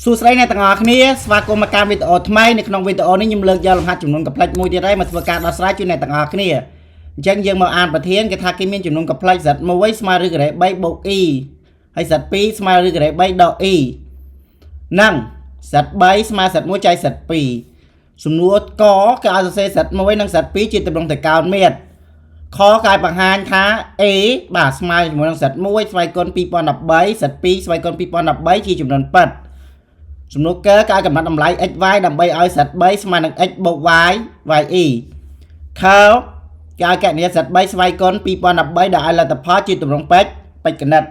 សួស្តីអ្នកទាំងអស់គ្នាស្វាគមន៍មកកាន់វីដេអូថ្មីនៅក្នុងវីដេអូនេះខ្ញុំលើកយកលំហាត់ចំនួនកំ plex មួយទៀតហើយមកធ្វើការដោះស្រាយជូនអ្នកទាំងអស់គ្នាអញ្ចឹងយើងមកអានប្រធានគេថាគេមានចំនួនកំ plex សិត1ស្មើឬការ៉េ3បូក e ហើយសិត2ស្មើឬការ៉េ3ដក e និងសិត3ស្មើសិត1ចែកសិត2សំណួរកគេឲ្យសរសេរសិត1និងសិត2ជាទម្រង់តកោណមៀតខគេបង្ហាញថា a បាទស្មើជាមួយនឹងសិត1ស្វ័យគុណ2013សិត2ស្វ័យគុណ2013ជាចំនួនពិតសំណួរកគេកំណត់តម្លៃ x y ដើម្បីឲ្យសិត3ស្មើនឹង x បូក y y e ខគេឲ្យកណនីសិត3ស្វ័យគុណ2013ដែលឲ្យលទ្ធផលជាទម្រង់ពេជ្រគណិត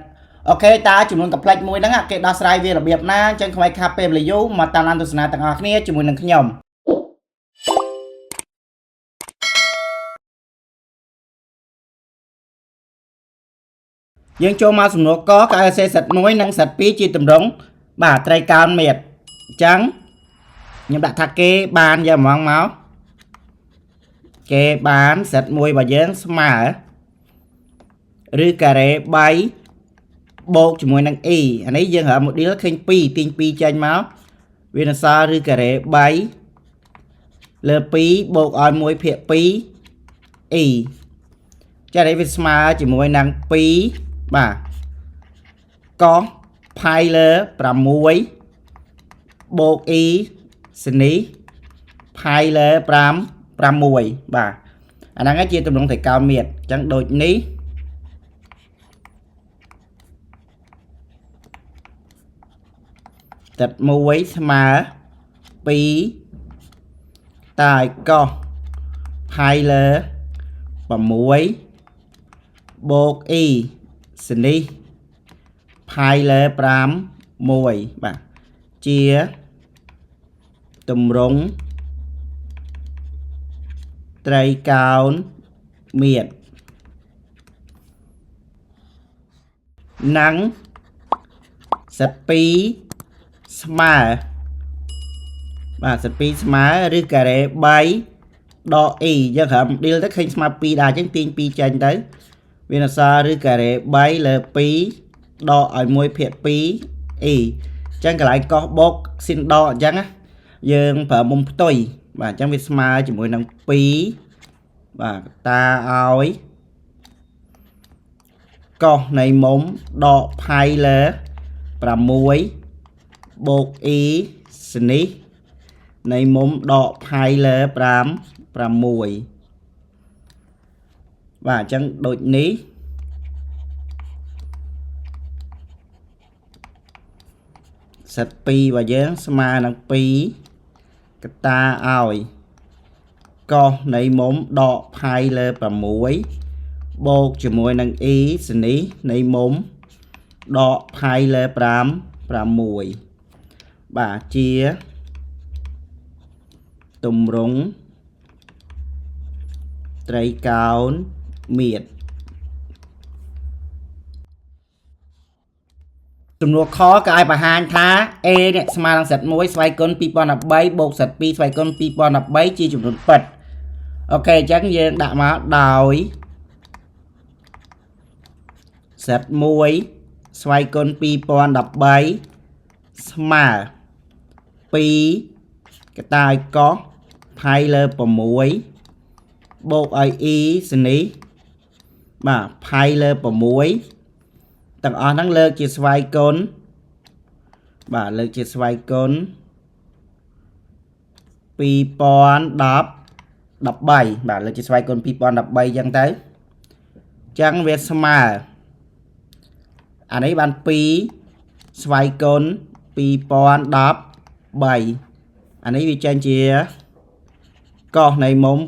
អូខេតើចំនួនកំ plex មួយហ្នឹងគេដោះស្រាយវារបៀបណាអញ្ចឹងខ្វៃខាប់ពេលវេលាយូរមកតាមដានទស្សនាទាំងអស់គ្នាជាមួយនឹងខ្ញុំយើងចូលមកសំណួរកគេឲ្យសេសិត1និងសិត2ជាទម្រង់បាទត្រីកោណមៀតអញ្ចឹងខ្ញុំដាក់ថាគេបានយកហ្មងមកគេបានសិត1របស់យើងស្មើឬការ៉េ3បូកជាមួយនឹង e អានេះយើងប្រើ model ឃើញ2ទាញ2ចេញមកវានឹងសល់ឬការ៉េ3លើ2បូកឲ្យ1ភាគ2 e ចានេះវាស្មើជាមួយនឹង2បាទកោសផាយលើ6បូក e សនីផាយលើ5 6បាទអាហ្នឹងជាទម្រង់ត្រីកោណមៀតអញ្ចឹងដូចនេះទឹក1ស្មើ2តែកោសផាយលើ6បូក e សនីផាយលើ5 1បាទជាទម្រង់ត្រីកោណមៀតនិងសិត2ស្មើបាទសិត2ស្មើឬការ៉េ3ដក e យើងប្រើ model ទៅឃើញស្មើ2ដែរអញ្ចឹងទាញ2ចេញទៅវានឹងសល់ឬការ៉េ3លើ2ដកឲ្យ1ភាគ2 e អញ្ចឹងកន្លែងកោសបូកស៊ីនដកអញ្ចឹងណាយើងប្រើមុំផ្ទុយបាទអញ្ចឹងវាស្មើជាមួយនឹង2បាទតាឲ្យកោសនៃមុំដកផាយលើ6បូក e សនីនៃមុំដកផាយលើ5 6បាទអញ្ចឹងដូចនេះសិត2របស់យើងស្មើនឹង2កតាឲ្យកោសនៃមុំដកផាយលើ6បូកជាមួយនឹង e សនីនៃមុំដកផាយលើ5 6បាទជាទម្រង់ត្រីកោណមៀតសំណួរខក៏ឲ្យបង្ហាញថា a នេះស្មើនឹងសិត1ស្វ័យគុណ2013បូកសិត2ស្វ័យគុណ2013ជាចំនួនពិតអូខេអញ្ចឹងយើងដាក់មកដោយសិត1ស្វ័យគុណ2013ស្មើ2កតាឲ្យកោសផាយលើ6បូកឲ្យ e សនីបាទផាយលើ6ទាំងអស់ហ្នឹងលើកជាស្វ័យគុណបាទលើកជាស្វ័យគុណ2013បាទលើកជាស្វ័យគុណ2013អញ្ចឹងទៅអញ្ចឹងវាស្មើអានេះបាន2ស្វ័យគុណ2013អានេះវាចេញជាកោសនៃមុំ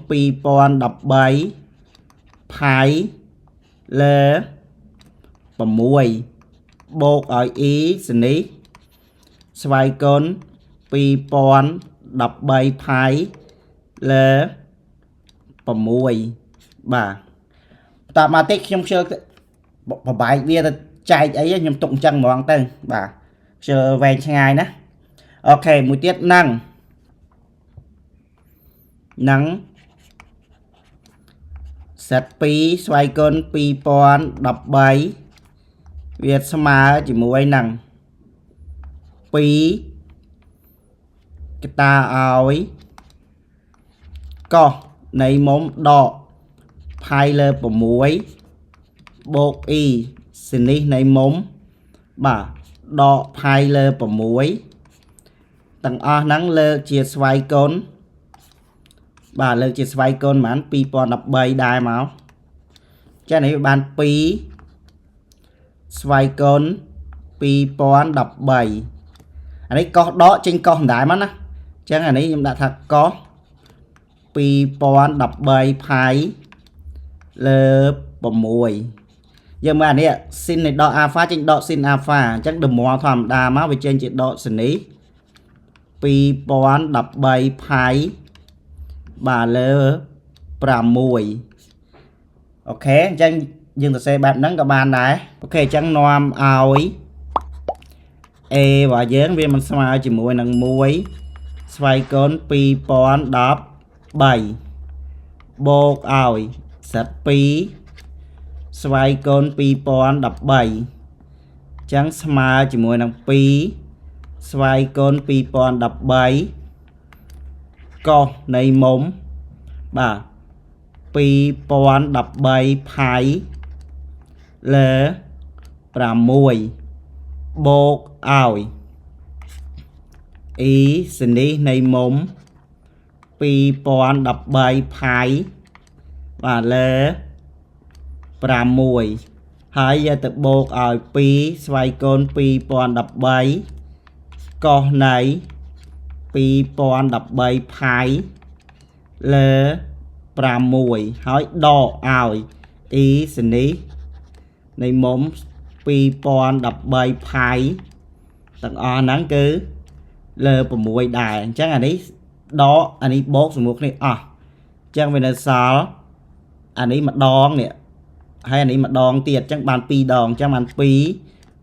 2013ផាយលើ6បូកឲ្យ e សនីស្វ័យគុណ2013ផាយលើ6បាទតមកតិចខ្ញុំជឿបបែកវាទៅចែកអីខ្ញុំទុកអញ្ចឹងហ្មងទៅបាទជឿវែងឆ្ងាយណាអូខេមួយទៀតនឹងសិត2ស្វ័យគុណ2013វាស្មើជាមួយនឹង2 cái ta ơi có này mông đọ phai lơ của muối bột y xin đi này mông bà đọ phai lơ của muối tầng o nắng lơ chia xoay côn bà lơ chia xoay côn mà anh pi pon đập bay đai máu cho này bàn pi xoay côn pi pon đập bay anh ấy có đó trên con đại mắt á chẳng anh ấy đã thật có pi pon đập bay phai lơ của muối giờ mà anh ấy xin này đọ alpha trên đọ xin alpha chắc đừng mua thòm đà máu về trên chuyện đọ xin ý pi pon đập bay phai bà lơ bà mùi ok chẳng dừng ta sẽ bạn nâng các bạn này ok chẳng noam áo e và dán viên mình xoay chỉ mùi nâng muối xoay con pi pon đập bay bột áo sạch pi xoay con pi pon đập bay chẳng xoay chỉ mùi nâng pi xoay con pi pon đập bay có này mống bà pi pon đập bay phai lơ bà mùi bột áo ý xin đi này mống pi pon đập bay phai bà lơ bà mùi hai giờ tự bột áo pi xoay con pi pon đập bay có này pi pon đập bay phai lơ bà mùi hỏi đo áo ý xin đi này mống pi pon đập bay phai tầng o nắng cứ lơ bà mùi đài chắc anh ấy đó anh ấy bốt rồi một này chắc về là sao anh ấy mà đón nè hay anh ấy mà đón tiệt chắc bàn pi đòn chắc bàn pi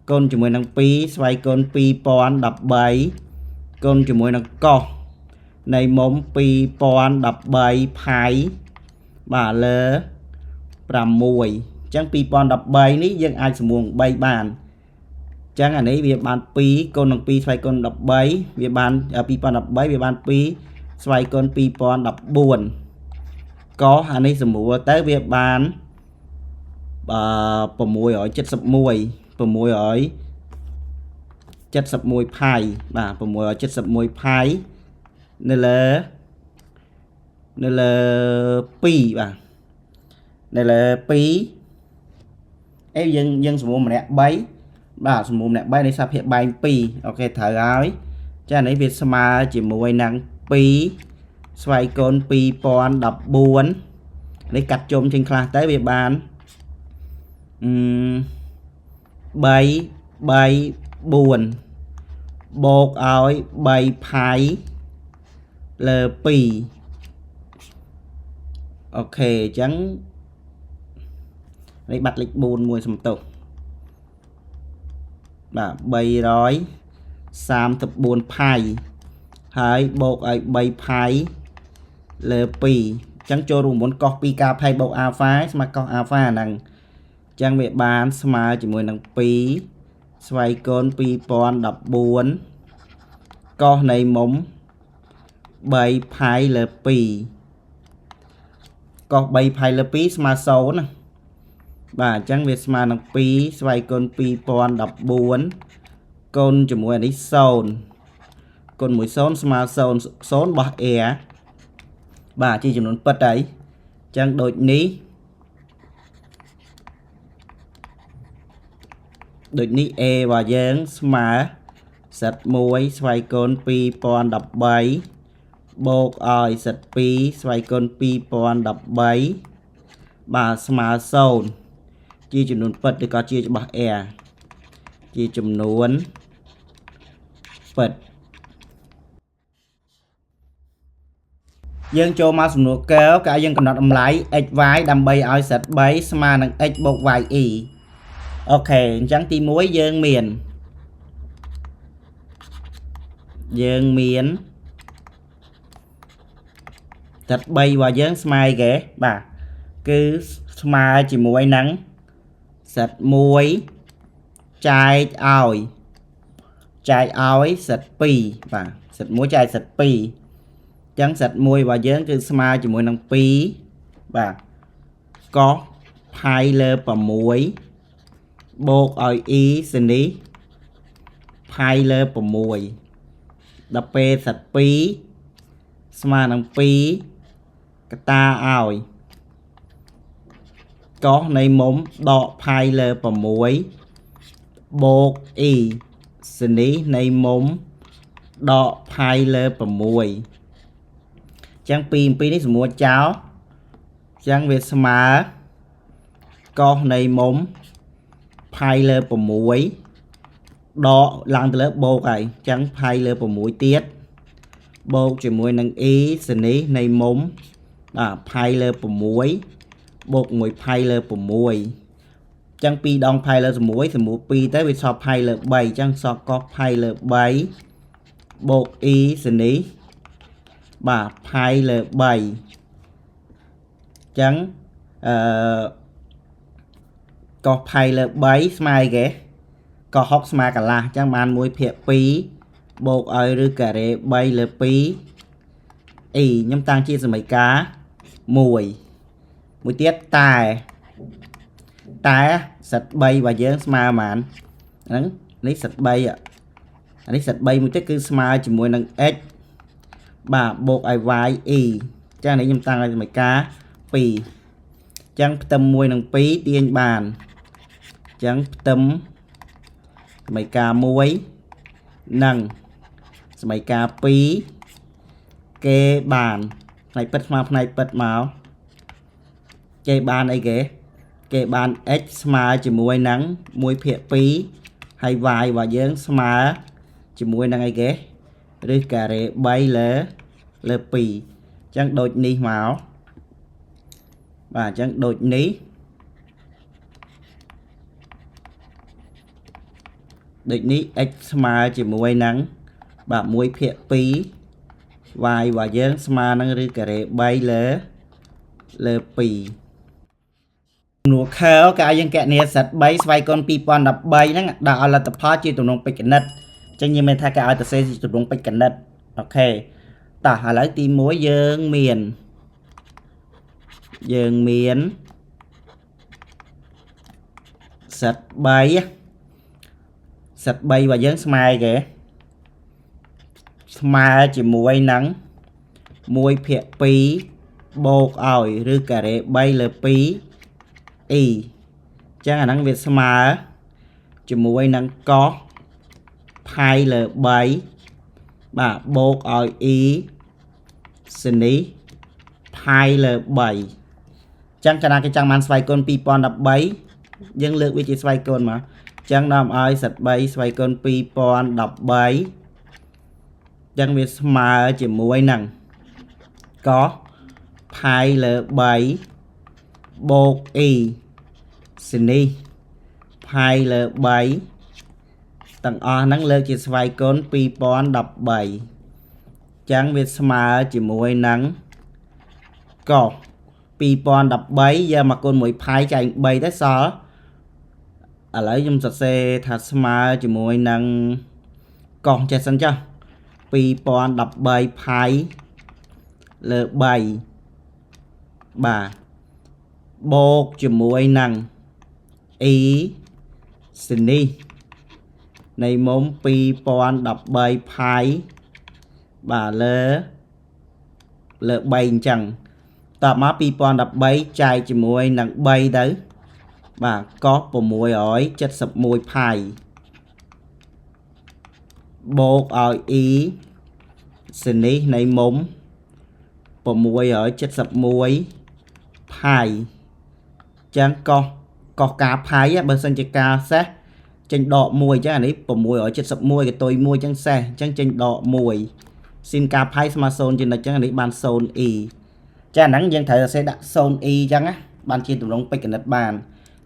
con chỉ mới năng pi xoay con pi pon đập bay con chỉ mới năng co này mống pi pon đập bay phai bà lơ bà mùi chẳng pi pon đập bay ní dân ai sử dụng bay bàn chẳng anh ấy việc bàn pi con năng pi xoay con đập bay việc bàn pi pon đập bay việc bàn pi xoay con pi pon đập buồn có anh ấy sử dụng tới việc bàn bà mùi ở chất sập mùi bà mùi ở chất sập mùi phai bà mùi ở chất sập mùi phai nên là pi bà này là pi em dân sử dụng nè bay bà sử dụng nè bay để sắp hiện bay pi ok thở áo cho nên việc mà chỉ mùi năng pi xoay con pi pon đập buồn để cắt chôm trên class tới việc bàn bay bay buồn bột áo bay phai lơ pi ok chẳng lấy bắt lịch buồn mùi sầm tục bà bay rồi sam tập buồn phai hai bột ấy bay phai lơ pi chẳng cho đủ muốn copy cà phai bột alpha mà có alpha năng chẳng việc bán mà chỉ mùi năng pi xoay con pi pon đập buồn có này mống bay phai lơ pi có bay phai lơ pi mà số nè bà chẳng việc mà năng pi xoay con pi pon đập buồn con chỉ mùi này sồn con mũi sồn mà sồn bỏ e bà chỉ muốn bật đấy chẳng đôi ní e và dáng mà sạch muối xoay con pi pon đập bay bột ỏi sạch pi xoay con pi pon đập bay bà mà sồn chia chùm nôn bật để có chia cho bà e chia chùm nôn bật dân cho mà sùn nụ kéo cả dân cầm nọt âm lấy x vái đâm bay ỏi sạch bay mà nâng x bột vài y ok chẳng tí muối dân miền thật bay và dân smile ghé bà cứ smile chỉ muối nắng sạch muối chai ỏi chạy áo sật pi và sật muối chạy sật pi chẳng sật muối và dưỡng cứ smile chỉ muối năng pi và có hai lơ và muối bột ở ý xin đi hai lơ và muối đập bê sật pi smile năng pi cái ta áo cóในមុំដកផាយលើ6បូក e សនីនៃមុំដកផាយលើ6ចឹងពីនេះសមួចោលចឹងវាស្មើកោសនៃមុំផាយលើ6ដកឡើងទៅលើបូកហើយចឹងផាយលើ6ទៀតបូកជាមួយនឹង e សនីនៃមុំផាយលើ6បូក1ផាយលើ6ចឹង2ដងផាយលើ6សមួ2ទៅវាសល់ផាយលើ3ចឹងសល់កោសផាយលើ3បូក e សនីបាទផាយលើ3ចឹងកោសផាយលើ3ស្មើគេកោស6ស្មើកន្លះចឹងបាន1/2បូកឲ្យឬការ៉េ3លើ2 e ខ្ញុំតាំងជាសមីការ1មួយទៀតតែសិត3បើយើងស្មើប៉ុន្មានហ្នឹងនេះសិត3អានេះសិត3មួយទៀតគឺស្មើជាមួយនឹង x បាទបូកឲ្យ y e ចឹងនេះខ្ញុំតាំងឲ្យសមីការ2ចឹងផ្ទឹម1និង2ទាញបានចឹងផ្ទឹមសមីការ1និងសមីការ2គេបានផ្នែកពិតស្មើផ្នែកពិតមកគេបានអីគេបាន x ស្មើជាមួយនឹង 1/2 ហើយ y របស់យើងស្មើជាមួយនឹងអីគេឬការ៉េ3លើ2អញ្ចឹងដូចនេះមកបាទអញ្ចឹងដូចនេះx ស្មើជាមួយនឹងបាទ 1/2 y របស់យើងស្មើនឹងឬការ៉េ3លើ2នួខែលកាយើងកណនីសិត3ស្វ័យកុន2013ហ្នឹងដាក់ឲ្យលទ្ធផលជាទំនងពេជ្រគណិតអញ្ចឹងយើងមានថាគេឲ្យទៅសេជាទំនងពេជ្រគណិតអូខេតោះឥឡូវទី1យើងមានសិត3របស់យើងស្មើគេស្មើជាមួយនឹង1/2បូកឲ្យឬការ៉េ3លើ2e ចឹងអាហ្នឹងវាស្មើជាមួយនឹងកោសផាយលើ3បាទបូកឲ្យ e សនីផាយលើ3ចឹងកាលណាគេចង់បានស្វ័យគុណ2013យើងលើកវាជាស្វ័យគុណមកចឹងនាំឲ្យសិត3ស្វ័យគុណ2013ចឹងវាស្មើជាមួយនឹងកោសផាយលើ3បូក e សនីផាយលើ3ទាំងអស់ហ្នឹងលើកជាស្វ័យគុណ2013ចឹងវាស្មើជាមួយនឹងកោស2013យកមកគុណ1ផាយចែក3ទៅសល់ឥឡូវខ្ញុំសរសេរថាស្មើជាមួយនឹងកោសចេះសិនចុះ2013ផាយលើ3បាទបូកជាមួយនឹង e សនីនៃមុំ2013ផាយបាទលើ3អញ្ចឹងតបមក2013ចែកជាមួយនឹង3ទៅបាទកោស671ផាយបូកឲ្យ e សនីនៃមុំ671ផាយចឹងកោសការផាយបើសិនជាការសេះចេញដក1ចឹងអានេះ671កតុយ1ចឹងសេះចឹងចេញដក1ស៊ីនការផាយស្មើ0ចំណុចចឹងអានេះបាន 0e ចាអាហ្នឹងយើងត្រូវសរសេរដាក់ 0e ចឹងណាបានជាទម្រង់ពេជ្រគណិតបាន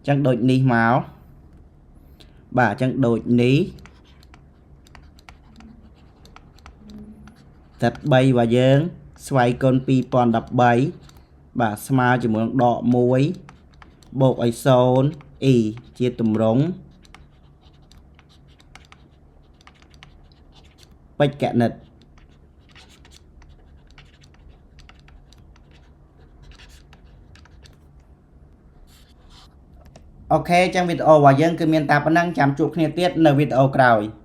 ចឹងដូចនេះមកបាទចឹងដូចនេះសិត3របស់យើងស្វ័យគុណ2013បាទស្មើជាមួយនឹងដក1បូកឲ្យ0 e ជាទម្រង់ ពេជ្រកនិតអូខេចឹងវីដេអូរបស់យើងគឺមានតែប៉ុណ្ណឹងចាំជួបគ្នាទៀតនៅវីដេអូក្រោយ